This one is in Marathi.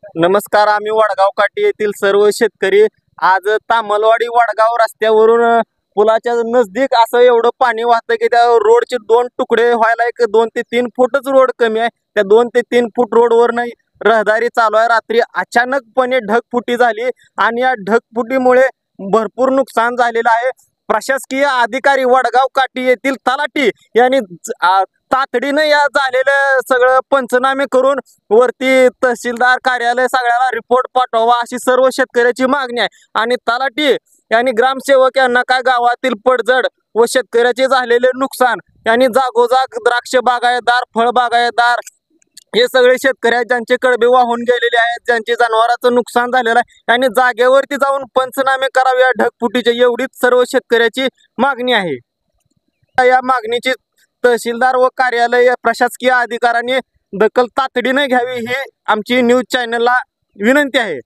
नमस्कार. आम्ही वडगाव काठी येथील सर्व शेतकरी आज तामलवाडी वडगाव रस्त्यावरून पुलाच्या नजदीक असं एवढं पाणी वाहतं की त्या रोडचे दोन तुकडे व्हायला एक 2 ते 3 फूटच रोड कमी आहे. त्या 2 ते 3 फूट रोडवर नाही रहदारी चालू आहे. रात्री अचानकपणे ढगफुटी झाली आणि या ढगफुटीमुळे भरपूर नुकसान झालेलं आहे. प्रशासकीय अधिकारी वडगाव काठी येथील तलाठी यांनी तातडीनं या झालेलं सगळं पंचनामे करून वरती तहसीलदार कार्यालय सगळ्याला रिपोर्ट पाठवा अशी सर्व शेतकऱ्याची मागणी आहे. आणि तलाठी यांनी ग्रामसेवक यांना काय गावातील पडझड व शेतकऱ्याचे झालेले नुकसान यांनी जागोजाग द्राक्ष बागायतदार, फळ बागायतदार हे सगळे शेतकरी आहेत ज्यांचे कडबे वाहून गेलेले आहेत, ज्यांचे जनावरांचं नुकसान झालेलं आहे आणि जागेवरती जाऊन पंचनामे करावे या ढगफुटीचे एवढीच सर्व शेतकऱ्याची मागणी आहे. या मागणीची तहसीलदार व कार्यालय प्रशासकीय अधिकाऱ्यांनी दखल तातडीने घ्यावी ही आमची न्यूज चॅनलला विनंती आहे.